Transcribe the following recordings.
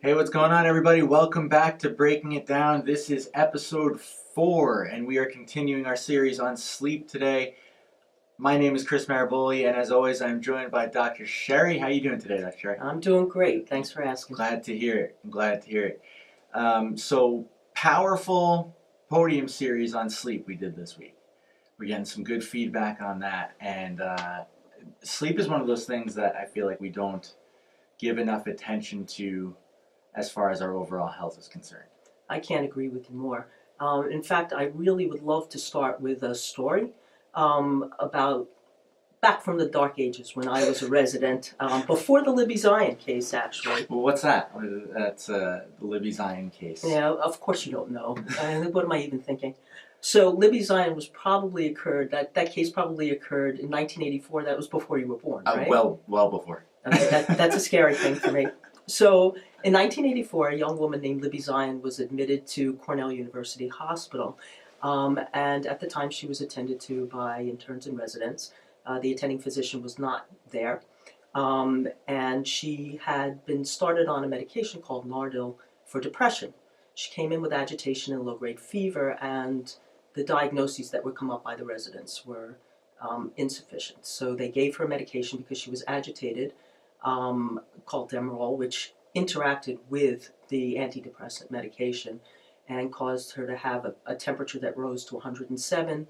Hey, what's going on, everybody? Welcome back to Breaking It Down. This is episode 4, and we are continuing our series on sleep today. My name is Chris Maraboli, and as always, I'm joined by Dr. Sherry. How are you doing today, Dr. Sherry? I'm doing great. Thanks for asking. Glad to hear it. I'm glad to hear it. Powerful podium series on sleep we did this week. We're getting some good feedback on that, and sleep is one of those things that I feel like we don't give enough attention to as far as our overall health is concerned. I can't agree with you more. In fact, I really would love to start with a story about back from the dark ages when I was a resident, before the Libby Zion case, actually. Well, what's that? That's the Libby Zion case. Yeah, of course you don't know. What am I even thinking? So Libby Zion that case probably occurred in 1984. That was before you were born, right? Well before. Okay, that's a scary thing for me. So in 1984, a young woman named Libby Zion was admitted to Cornell University Hospital. And at the time, she was attended to by interns and residents. The attending physician was not there. And she had been started on a medication called Nardil for depression. She came in with agitation and low-grade fever, and the diagnoses that would come up by the residents were insufficient. So they gave her medication because she was agitated, called Demerol, which interacted with the antidepressant medication and caused her to have a temperature that rose to 107.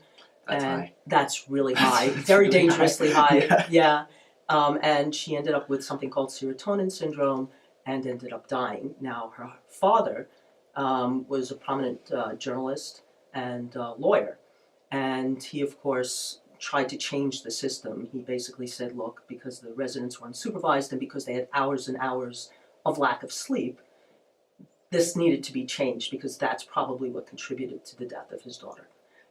That's and high. That's really high, very dangerously high. Yeah. And she ended up with something called serotonin syndrome and ended up dying. Now, her father was a prominent journalist and lawyer, and he, of course, tried to change the system. He basically said, look, because the residents were unsupervised and because they had hours and hours of lack of sleep, this needed to be changed because that's probably what contributed to the death of his daughter.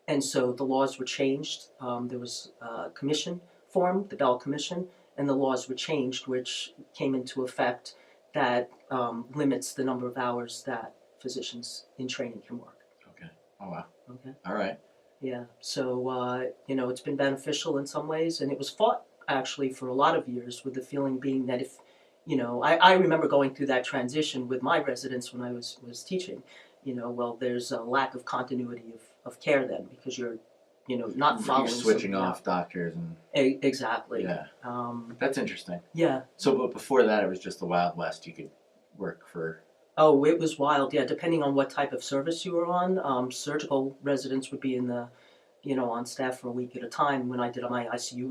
And so the laws were changed. There was a commission formed, the Bell Commission, and the laws were changed, which came into effect that limits the number of hours that physicians in training can work. Okay. Oh, wow. Okay. All right. Yeah, so, it's been beneficial in some ways, and it was fought, actually, for a lot of years with the feeling being that if, I remember going through that transition with my residents when I was teaching, there's a lack of continuity of care then, because you're, not following. You're switching off doctors. Exactly. Yeah. That's interesting. Yeah. So, but before that, it was just the Wild West. You could work for... Oh, it was wild, yeah, depending on what type of service you were on. Surgical residents would be on staff for a week at a time. When I did my ICU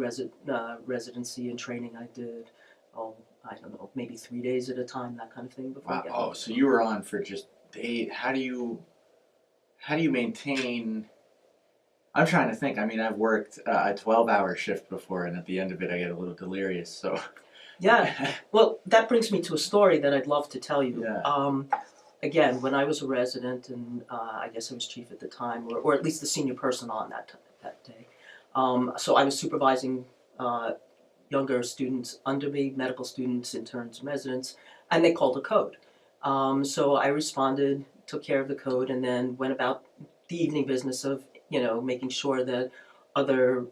residency and training, I did, I don't know, maybe 3 days at a time, that kind of thing. Wow. Oh, so you were on for just 8. How do you maintain... I'm trying to think. I mean, I've worked a 12-hour shift before, and at the end of it, I get a little delirious, so... Yeah, well, that brings me to a story that I'd love to tell you. Yeah. Again, when I was a resident, and I guess I was chief at the time, or at least the senior person on that day. So I was supervising younger students under me, medical students, interns, and residents, and they called a code. So I responded, took care of the code, and then went about the evening business of, making sure that other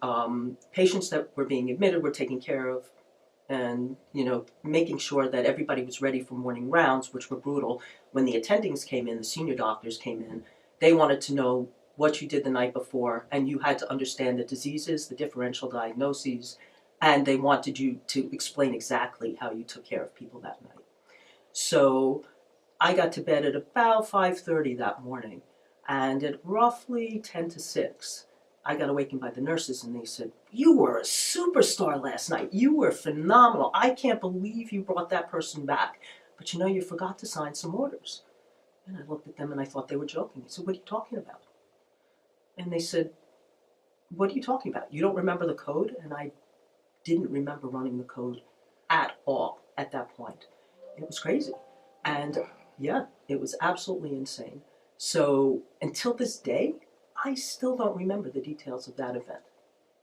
patients that were being admitted were taken care of, and making sure that everybody was ready for morning rounds, which were brutal. When the attendings came in, the senior doctors came in, they wanted to know what you did the night before, and you had to understand the diseases, the differential diagnoses, and they wanted you to explain exactly how you took care of people that night. So I got to bed at about 5:30 that morning, and at roughly 10 to 6, I got awakened by the nurses, and they said, you were a superstar last night. You were phenomenal. I can't believe you brought that person back. But you forgot to sign some orders. And I looked at them, and I thought they were joking. I said, what are you talking about? And they said, what are you talking about? You don't remember the code? And I didn't remember running the code at all at that point. It was crazy. And, yeah, it was absolutely insane. So until this day, I still don't remember the details of that event.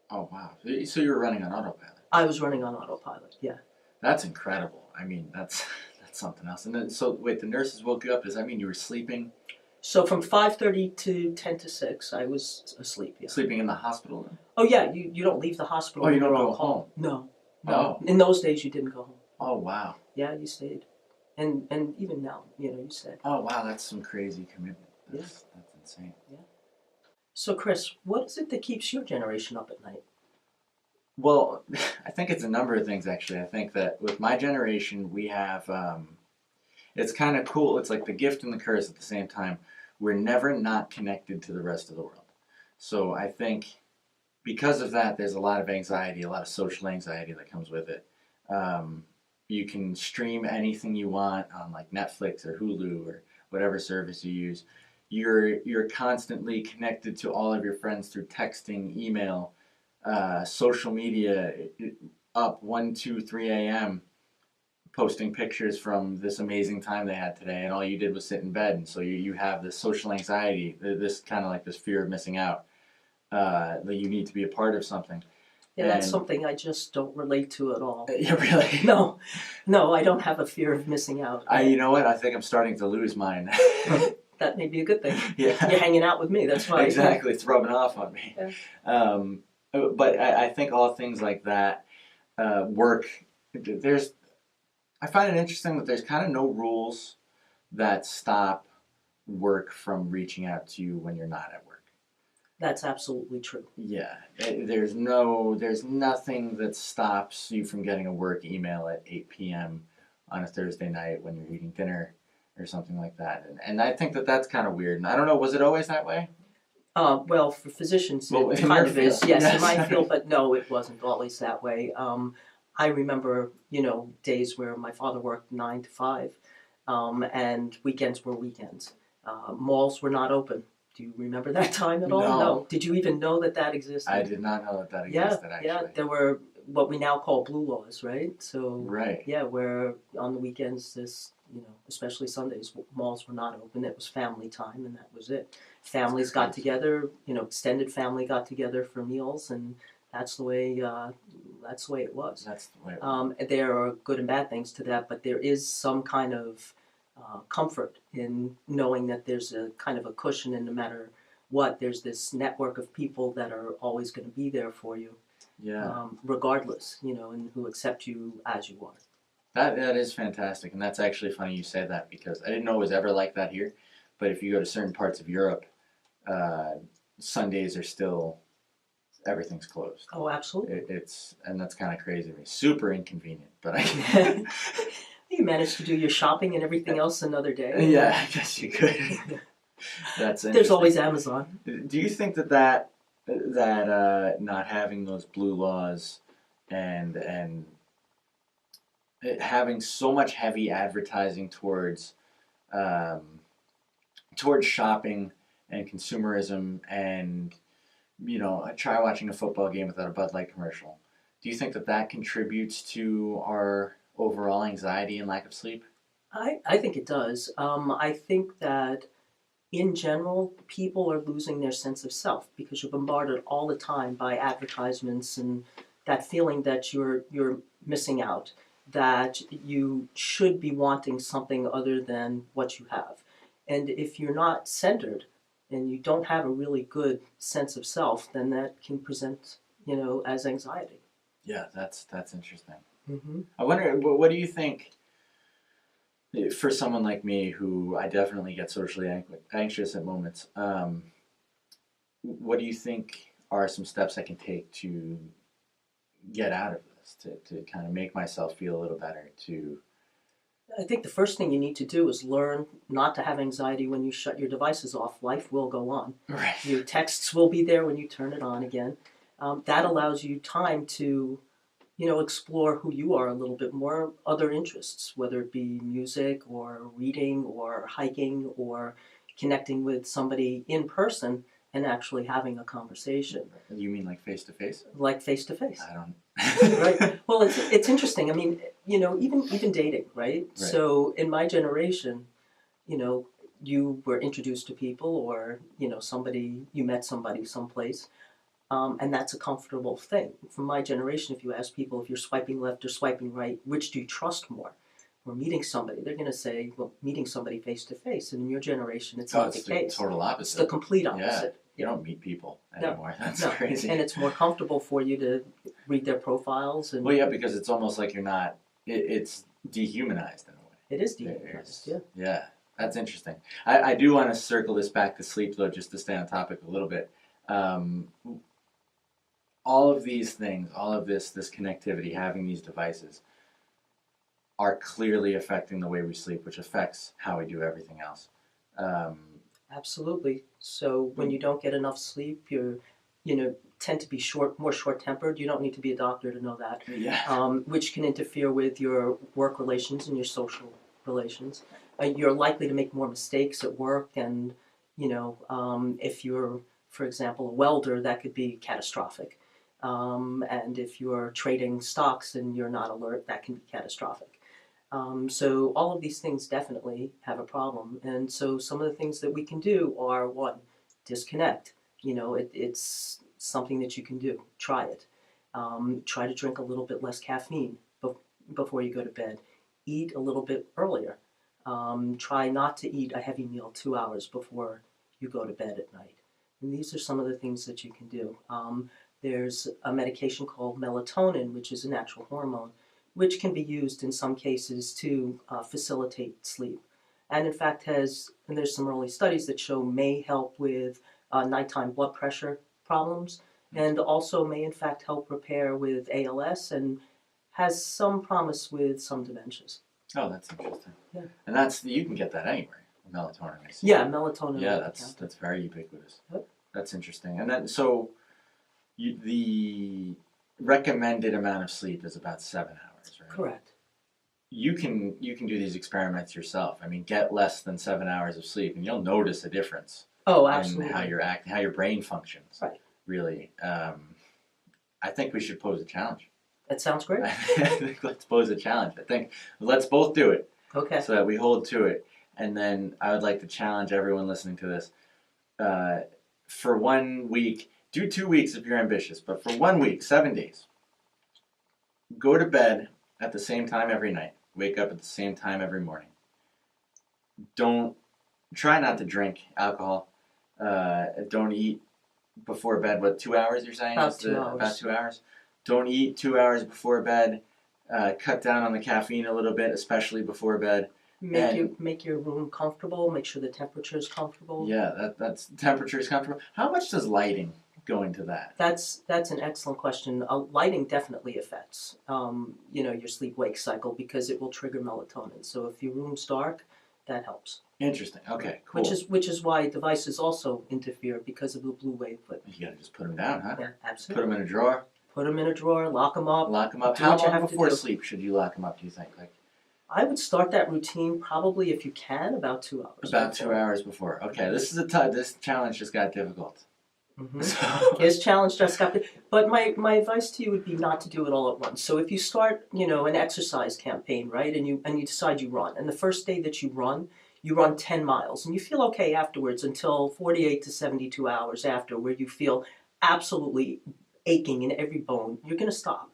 Oh, wow. So you were running on autopilot? I was running on autopilot, yeah. That's incredible. I mean, that's something else. And then, so, wait, the nurses woke you up. Does that mean you were sleeping? So from 5:30 to 10 to 6, I was asleep, yeah. Sleeping in the hospital then? Oh, yeah, you don't leave the hospital. Oh, you don't go home? No. Oh. In those days, you didn't go home. Oh, wow. Yeah, you stayed. And even now, you said. Oh wow, that's some crazy commitment. That's insane. Yeah. So Chris, what is it that keeps your generation up at night? Well, I think it's a number of things actually. I think that with my generation, we have it's kind of cool. It's like the gift and the curse at the same time. We're never not connected to the rest of the world. So I think because of that, there's a lot of anxiety, a lot of social anxiety that comes with it. You can stream anything you want on like Netflix or Hulu or whatever service you use. You're constantly connected to all of your friends through texting, email, social media, up 1, 2, 3 a.m. posting pictures from this amazing time they had today, and all you did was sit in bed. And so you have this social anxiety, this kind of like this fear of missing out, that you need to be a part of something. Yeah, that's something I just don't relate to at all. Yeah, really? No, I don't have a fear of missing out. You know what? I think I'm starting to lose mine. That may be a good thing. Yeah. You're hanging out with me, that's why. Exactly, it's rubbing off on me. Yeah. But I think all things like that, work, I find it interesting that there's kind of no rules that stop work from reaching out to you when you're not at work. That's absolutely true. Yeah, there's nothing that stops you from getting a work email at 8 p.m. on a Thursday night when you're eating dinner or something like that. And I think that that's kind of weird. And I don't know, was it always that way? Well, for physicians, it in kind your of is. field. Yes, in my field, but no, it wasn't always that way. I remember, days where my father worked 9 to 5, and weekends were weekends. Malls were not open. Do you remember that time at all? No. Did you even know that existed? I did not know that existed, actually. Yeah, there were what we now call blue laws, right? So, right. Yeah, where on the weekends, especially Sundays, malls were not open. It was family time, and that was it. Families got together, extended family got together for meals, and that's the way it was. That's the way it was. There are good and bad things to that, but there is some kind of comfort in knowing that there's a kind of a cushion, and no matter what, there's this network of people that are always going to be there for you, regardless, and who accept you as you are. That is fantastic, and that's actually funny you say that, because I didn't know it was ever like that here, but if you go to certain parts of Europe, Sundays are still, everything's closed. Oh, absolutely. And that's kind of crazy to me. Super inconvenient, but You managed to do your shopping and everything else another day. Yeah, I guess you could. That's There's always Amazon. Do you think that not having those blue laws and having so much heavy advertising towards shopping and consumerism, and try watching a football game without a Bud Light commercial, do you think that contributes to our overall anxiety and lack of sleep? I think it does. I think that in general, people are losing their sense of self because you're bombarded all the time by advertisements and that feeling that you're missing out, that you should be wanting something other than what you have. And if you're not centered and you don't have a really good sense of self, then that can present, as anxiety. Yeah, that's interesting. Mm-hmm. I wonder, what do you think, for someone like me, who I definitely get socially anxious at moments, what do you think are some steps I can take to get out of this, to kind of make myself feel a little better? I think the first thing you need to do is learn not to have anxiety when you shut your devices off. Life will go on. Right. Your texts will be there when you turn it on again. That allows you time to explore who you are a little bit more, other interests, whether it be music or reading or hiking or connecting with somebody in person and actually having a conversation. You mean like face-to-face? Like face-to-face. I don't. Right. Well, it's interesting. I mean, even dating, right? So in my generation, you were introduced to people, or, you met somebody someplace. And that's a comfortable thing. From my generation, if you ask people if you're swiping left or swiping right, which do you trust more? Or meeting somebody, they're going to say, well, meeting somebody face to face. And in your generation, it's not the case. It's the total opposite. It's the complete opposite. Yeah, you don't meet people anymore. No, That's crazy. And it's more comfortable for you to read their profiles. And well, yeah, because it's almost like you're not. It's dehumanized in a way. It is There de-energized, is. yeah. Yeah, that's interesting. I do want to circle this back to sleep, though, just to stay on topic a little bit. Um, all of these things, all of this connectivity, having these devices, are clearly affecting the way we sleep, which affects how we do everything else. Um, Absolutely. So when you don't get enough sleep, tend to be more short-tempered. You don't need to be a doctor to know that. yeah. Which can interfere with your work relations and your social relations. You're likely to make more mistakes at work, and if you're, for example, a welder, that could be catastrophic. And if you're trading stocks and you're not alert, that can be catastrophic. So all of these things definitely have a problem. And so some of the things that we can do are, one, disconnect. It's something that you can do. Try it. Try to drink a little bit less caffeine before you go to bed. Eat a little bit earlier. Try not to eat a heavy meal 2 hours before you go to bed at night. And these are some of the things that you can do. There's a medication called melatonin, which is a natural hormone, which can be used in some cases to facilitate sleep. And in fact and there's some early studies that show may help with nighttime blood pressure problems, and also may in fact help repair with ALS, and has some promise with some dementias. Oh, that's interesting. Yeah. And you can get that anywhere. Melatonin. I see. Yeah, melatonin. Yeah, that's very ubiquitous. Yep. That's interesting. And then the recommended amount of sleep is about 7 hours, right? Correct. You can do these experiments yourself. I mean, get less than 7 hours of sleep, and you'll notice a difference. Oh, absolutely. In how you're acting, how your brain functions. Right. Really, I think we should pose a challenge. That sounds great. I think let's pose a challenge. I think let's both do it. Okay. So that we hold to it, and then I would like to challenge everyone listening to this. For 1 week, do 2 weeks if you're ambitious, but for 1 week, 7 days, go to bed at the same time every night. Wake up at the same time every morning. Try not to drink alcohol. Don't eat before bed. What, 2 hours you're saying? About 2 hours. About 2 hours. Don't eat 2 hours before bed. Cut down on the caffeine a little bit, especially before bed. Make your room comfortable. Make sure the temperature is comfortable. Yeah, that's temperature is comfortable. How much does lighting go into that? That's an excellent question. Lighting definitely affects your sleep-wake cycle, because it will trigger melatonin. So if your room's dark, that helps. Interesting. Okay, cool. Which is why devices also interfere, because of the blue wave. But you gotta just put them down, huh? yeah, absolutely. Put them in a drawer. Put them in a drawer. Lock them up. Lock them up. Do How what you long have to before do. sleep should you lock them up? Do you think? I would start that routine probably, if you can, about 2 hours. About 2 hours before. Okay, this challenge just got difficult. Mm-hmm. So His challenge just got big. But my advice to you would be not to do it all at once. So if you start, an exercise campaign, right, and you decide you run, and the first day that you run 10 miles, and you feel okay afterwards until 48 to 72 hours after, where you feel absolutely aching in every bone, you're going to stop.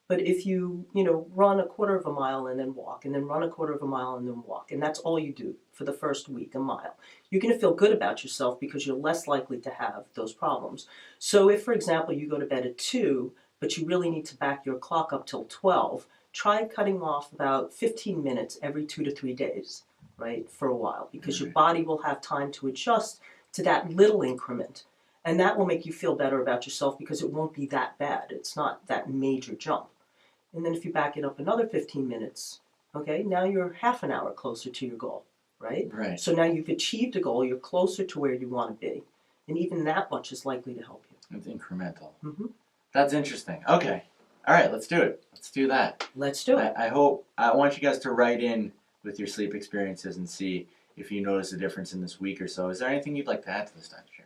But if you, run a quarter of a mile and then walk, and then run a quarter of a mile and then walk, and that's all you do for the first week, a mile, you're going to feel good about yourself, because you're less likely to have those problems. So if, for example, you go to bed at 2, but you really need to back your clock up till 12, try cutting off about 15 minutes every 2 to 3 days, right, for a while, because your body will have time to adjust to that little increment. And that will make you feel better about yourself, because it won't be that bad. It's not that major jump. And then if you back it up another 15 minutes, okay, now you're half an hour closer to your goal, right? Right. So now you've achieved a goal, you're closer to where you want to be. And even that much is likely to help you. It's incremental. Mm-hmm. That's interesting. Okay. All right, let's do it. Let's do that. Let's do it. I want you guys to write in with your sleep experiences and see if you notice a difference in this week or so. Is there anything you'd like to add to this, Dr. Sherry?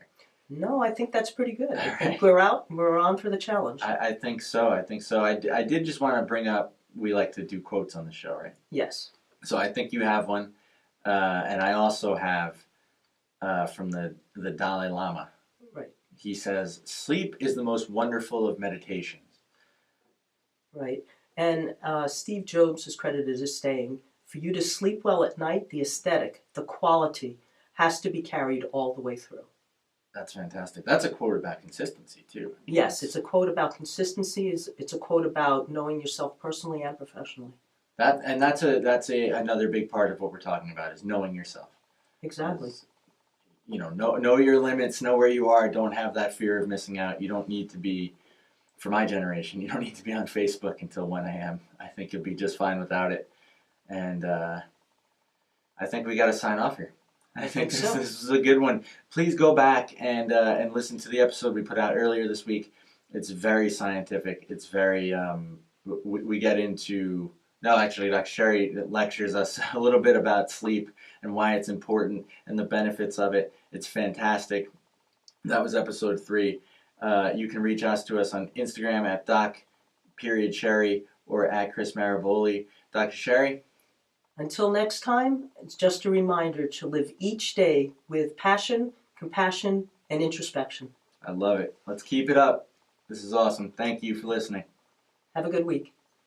No, I think that's pretty good. I think right. we're on for the challenge. I think so. I did just want to bring up, we like to do quotes on the show, right? Yes. So I think you have one, and I also have from the Dalai Lama. Right. He says, "Sleep is the most wonderful of meditations." Right. And Steve Jobs is credited as saying, "For you to sleep well at night, the aesthetic, the quality, has to be carried all the way through." That's fantastic. That's a quote about consistency, too. Yes, it's a quote about consistency. It's a quote about knowing yourself personally and professionally. That's another big part of what we're talking about is knowing yourself. Exactly. Know your limits, know where you are. Don't have that fear of missing out. You don't need to be, for my generation, you don't need to be on Facebook until 1 a.m. I think you'll be just fine without it. And I think we got to sign off here. I think so. this is a good one. Please go back and listen to the episode we put out earlier this week. It's very scientific. It's very we get into. No, actually, Dr. Sherry lectures us a little bit about sleep and why it's important and the benefits of it. It's fantastic. That was episode 3. You can reach us on Instagram at doc.sherry or at Chris Maraboli. Dr. Sherry? Until next time, it's just a reminder to live each day with passion, compassion, and introspection. I love it. Let's keep it up. This is awesome. Thank you for listening. Have a good week.